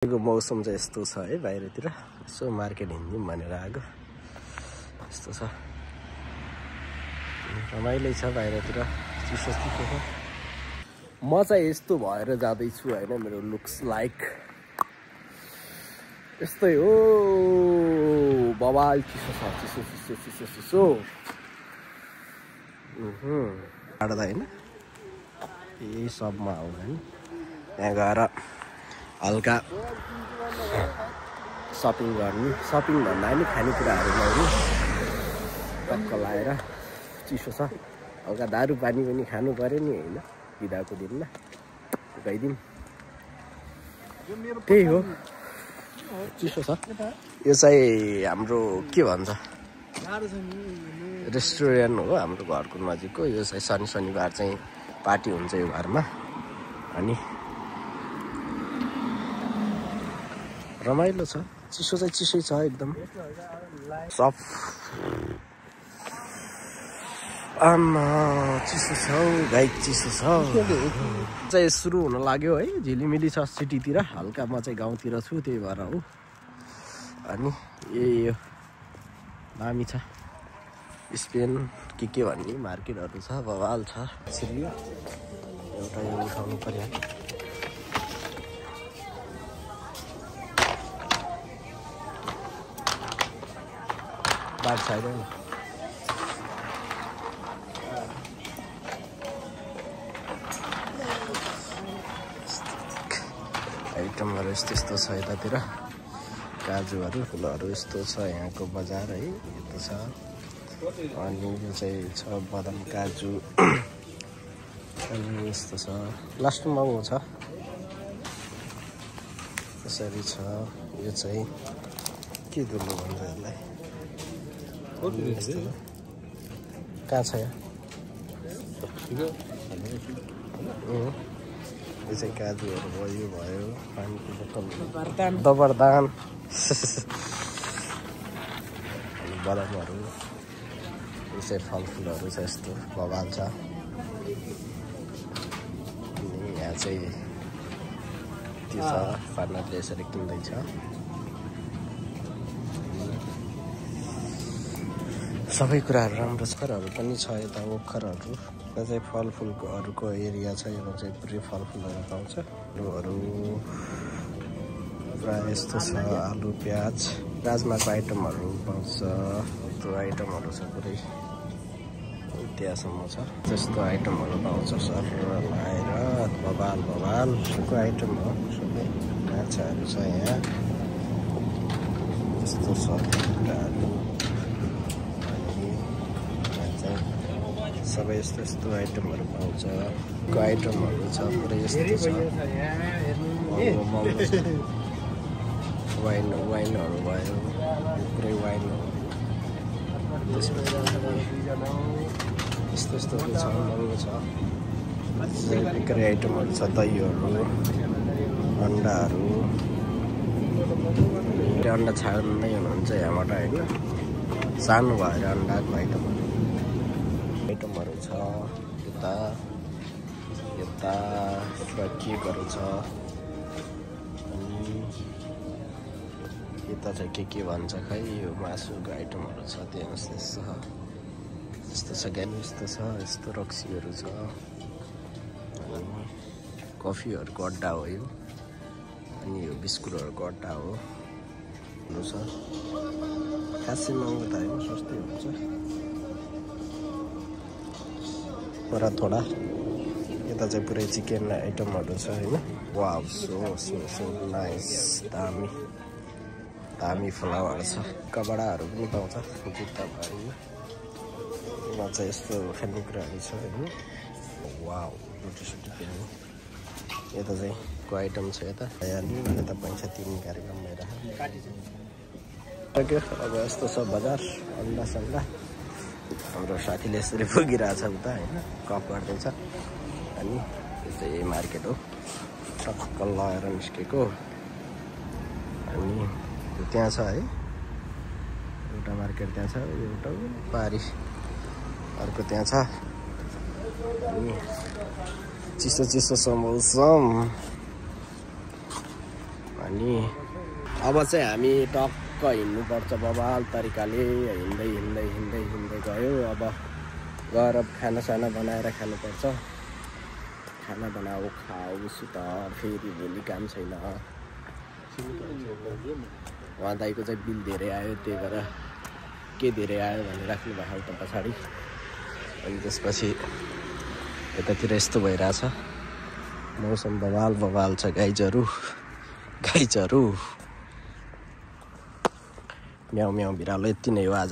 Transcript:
यो मौसम चाहिँ यस्तो छ है बाहिरतिर यसो मार्केट हिँड्यौँ भनेर आएको यस्तो छ रमाइलो छ बाहिरतिर चिसो चिसो छ म चाहिँ यस्तो भएर जाँदै छु हैन मेरो लुक्स लाइक यस्तै हो बवाल चिसो छ चिसो चिसो चिसो चिसो आड्दा हैन यही सबमा आउँछ नि त्यहाँ गएर हल्का सपिङ गर्नु सपिङ भन्दा पनि खानेकुराहरू ल्याउनु टक्क लाएर चिसो छ हल्का दारू पानी पनि खानु पर्यो नि हैन बिदाको दिनमा गइदिउँ त्यही हो चिसो छ यो चाहिँ हाम्रो के भन्छ रेस्टुरेन्ट हो हाम्रो घरको नजिकको यो चाहिँ शनिबार चाहिँ पार्टी हुन्छ यो घरमा अनि रमाइलो छ चिसो चाहिँ चिसै छ एकदम सब आमा चिसो छ गाई चिसो छ चाहिँ सुरु हुन लाग्यो है झिलिमिली छ सिटीतिर हल्का म चाहिँ गाउँतिर छु त्यही भएर हो अनि यो दामी छ स्पेन के भन्ने मार्केटहरू छ बवाल छ सिलियो एउटा यो उठाउनु पर्यो बार छैन आइटमहरू यस्तो छ यतातिर काजुहरू फुलहरू यस्तो छ यहाँको बजार है यस्तो छ अनि यो चाहिँ छ बदाम काजु अनि यस्तो छ लास्ट महँगो छ त्यसरी छ यो चाहिँ के दुलो भन्छ यसलाई कहाँ छ यहाँ यो चाहिँ काजुहरू भयो भयो पानीको बोतल दबरदान अनि बदामहरू यो चाहिँ फलफुलहरू छ यस्तो बवाल छ अनि यहाँ चाहिँ त्यो छ पार्टनरले यसरी किन्दैछ सबै कुराहरू राम्रो छ खरहरू पनि छ यता ओखरहरू यहाँ चाहिँ फलफुलहरूको एरिया छ यो चाहिँ पुरै फलफुलहरू पाउँछ आलुहरू प्रायः यस्तो छ आलु प्याज राजमाको आइटमहरू पाउँछ त्यो आइटमहरू छ पुरै त्यहाँसम्म छ त्यस्तो आइटमहरू पाउँछ सर लाएर बवालको आइटम हो सबै माछाहरू छ यहाँ यस्तो छ कुराहरू सबै यस्तो आइटमहरू पाउँछ आइटमहरू छ पुरै यस्तो छ वाइनहरू भयो पुरै वाइनहरू त्यसपछि यस्तो छ महँगो छ बेकरी आइटमहरू छ दहीहरू अन्डाहरू अन्डा छाड्दै हुनुहुन्छ यहाँबाट होइन सानो भएर अन्डाको आइटमहरू छ यता केकहरू छ अनि यता चाहिँ के भन्छ खै यो मासुको आइटमहरू छ त्यहाँ यस्तो छ ग्यानी यस्तो छ यस्तो रक्सीहरू छ अनि कफीहरूको अड्डा हो यो अनि यो बिस्कुटहरूको अड्डा हो छ खासै महँगो त होइन सस्तै हुन्छ तर थोडा यता चाहिँ पुरै चिकन आइटमहरू छ होइन वाउ सो नाइस दामी फ्लावर छ कपडाहरू पनि पाउँछ जुत्ता भयो यहाँ चाहिँ यस्तो खानेकुराहरू छ होइन वाउ रोटी पिर्नु यता चाहिँ को आइटम छ यता यता पैसा तिर्ने कार्यक्रम भइरहेको अब यस्तो छ बजार अन्डा सन्डा हाम्रो साथीले यसरी पुगिरहेछ उता होइन कफ गर्दैछ अनि यो चाहिँ यही मार्केट हो टक्क लगाएर निस्केको अनि त्यहाँ छ है एउटा मार्केट त्यहाँ छ एउटा पारी अर्को त्यहाँ छ अनि चिसो छ मौसम अनि अब चाहिँ हामी टक्क हिँड्नुपर्छ बबाल तरिकाले हिँड्दै हिँड्दै हिँड्दै हिँड्दै गयो। अब गएर खानासाना बनाएर खानुपर्छ। खाना बनाऊ खाऊ सुत फेरि भोलि काम छैन। उहाँ दाइको चाहिँ बिल धेरै आयो त्यही भएर के धेरै आयो भनेर राख्नु भएको त पछाडि। अनि त्यसपछि यतातिर यस्तो भइरहेछ मौसम बवाल बवाल छ। गाइजहरू म्याउ म्याउ बिरालो यति नै हो आज।